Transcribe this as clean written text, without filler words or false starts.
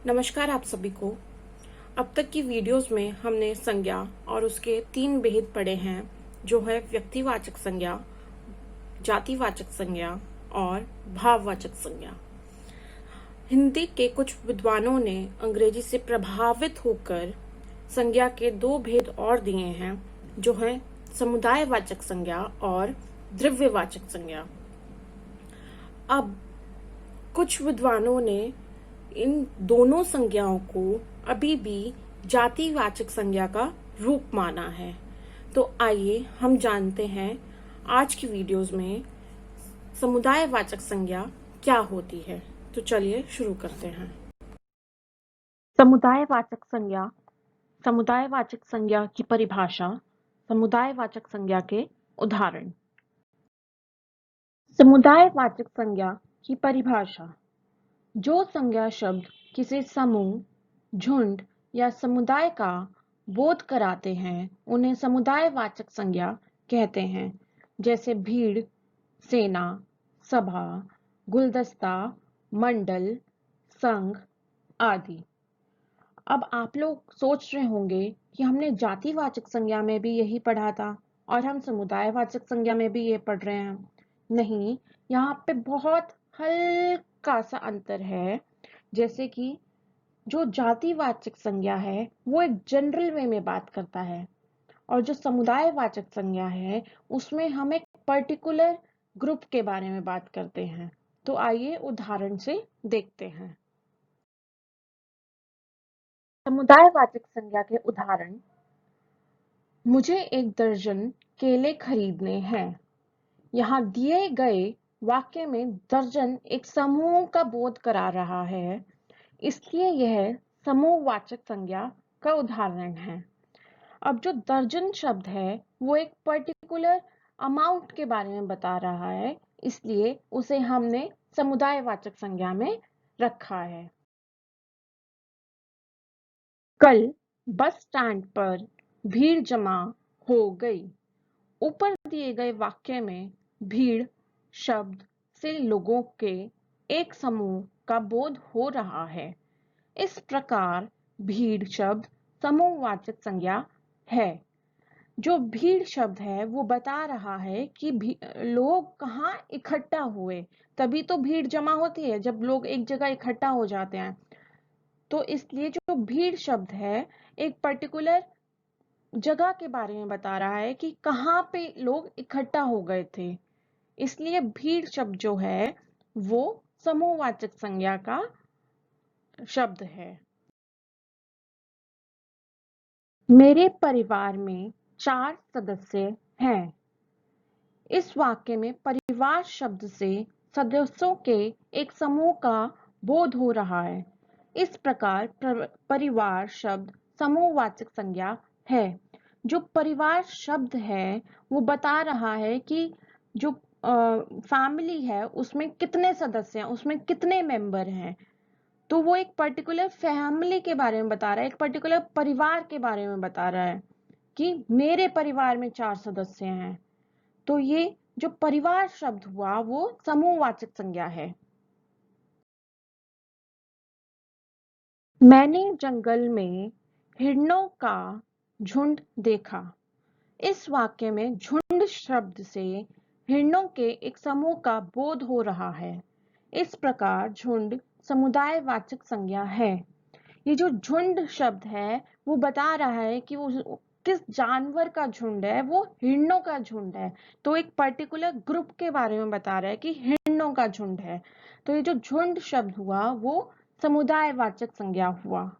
नमस्कार आप सभी को। अब तक की वीडियोस में हमने संज्ञा और उसके 3 भेद पढ़े हैं, जो है व्यक्तिवाचक संज्ञा, जातिवाचक संज्ञा और भाववाचक संज्ञा। हिंदी के कुछ विद्वानों ने अंग्रेजी से प्रभावित होकर संज्ञा के 2 भेद और दिए हैं, जो है समुदायवाचक संज्ञा और द्रव्यवाचक संज्ञा। अब कुछ विद्वानों ने इन दोनों संज्ञाओं को अभी भी जातिवाचक संज्ञा का रूप माना है। तो आइए हम जानते हैं आज की वीडियोस में समुदायवाचक संज्ञा क्या होती है। तो चलिए शुरू करते हैं। समुदायवाचक संज्ञा, समुदायवाचक संज्ञा की परिभाषा, समुदायवाचक संज्ञा के उदाहरण। समुदायवाचक संज्ञा की परिभाषा: जो संज्ञा शब्द किसी समूह, झुंड या समुदाय का बोध कराते हैं उन्हें समुदायवाचक संज्ञा कहते हैं, जैसे भीड़, सेना, सभा, गुलदस्ता, मंडल, संघ आदि। अब आप लोग सोच रहे होंगे कि हमने जातिवाचक संज्ञा में भी यही पढ़ा था और हम समुदायवाचक संज्ञा में भी ये पढ़ रहे हैं। नहीं, यहाँ पे बहुत हल्का सा अंतर है। जैसे कि जो जातिवाचक संज्ञा है वो एक जनरल वे में बात करता है, और जो समुदायवाचक संज्ञा है उसमें हम एक पर्टिकुलर ग्रुप के बारे में बात करते हैं। तो आइए उदाहरण से देखते हैं। समुदायवाचक संज्ञा के उदाहरण: मुझे 1 दर्जन केले खरीदने हैं। यहाँ दिए गए वाक्य में दर्जन एक समूह का बोध करा रहा है, इसलिए यह समूहवाचक संज्ञा का उदाहरण है। अब जो दर्जन शब्द है वो एक पर्टिकुलर अमाउंट के बारे में बता रहा है, इसलिए उसे हमने समुदायवाचक संज्ञा में रखा है। कल बस स्टैंड पर भीड़ जमा हो गई। ऊपर दिए गए वाक्य में भीड़ शब्द से लोगों के एक समूह का बोध हो रहा है। इस प्रकार भीड़ शब्द समूहवाचक संज्ञा है। जो भीड़ शब्द है वो बता रहा है कि लोग कहाँ इकट्ठा हुए, तभी तो भीड़ जमा होती है जब लोग एक जगह इकट्ठा हो जाते हैं। तो इसलिए जो भीड़ शब्द है एक पर्टिकुलर जगह के बारे में बता रहा है कि कहाँ पे लोग इकट्ठा हो गए थे, इसलिए भीड़ शब्द जो है वो समूहवाचक संज्ञा का शब्द है। मेरे परिवार में 4 सदस्य हैं। इस वाक्य में परिवार शब्द से सदस्यों के एक समूह का बोध हो रहा है। इस प्रकार परिवार शब्द समूहवाचक संज्ञा है। जो परिवार शब्द है वो बता रहा है कि जो फैमिली है उसमें कितने सदस्य हैं, उसमें कितने मेंबर हैं। तो वो एक पर्टिकुलर फैमिली के बारे में बता रहा है, एक पर्टिकुलर परिवार के बारे में बता रहा है कि मेरे परिवार में 4 सदस्य हैं। तो ये जो परिवार शब्द हुआ वो समूहवाचक संज्ञा है। मैंने जंगल में हिरणों का झुंड देखा। इस वाक्य में झुंड शब्द से हिरणों के एक समूह का बोध हो रहा है। इस प्रकार झुंड समुदायवाचक संज्ञा है। ये जो झुंड शब्द है वो बता रहा है कि वो किस जानवर का झुंड है, वो हिरणों का झुंड है। तो एक पर्टिकुलर ग्रुप के बारे में बता रहा है कि हिरणों का झुंड है। तो ये जो झुंड शब्द हुआ वो समुदायवाचक संज्ञा हुआ।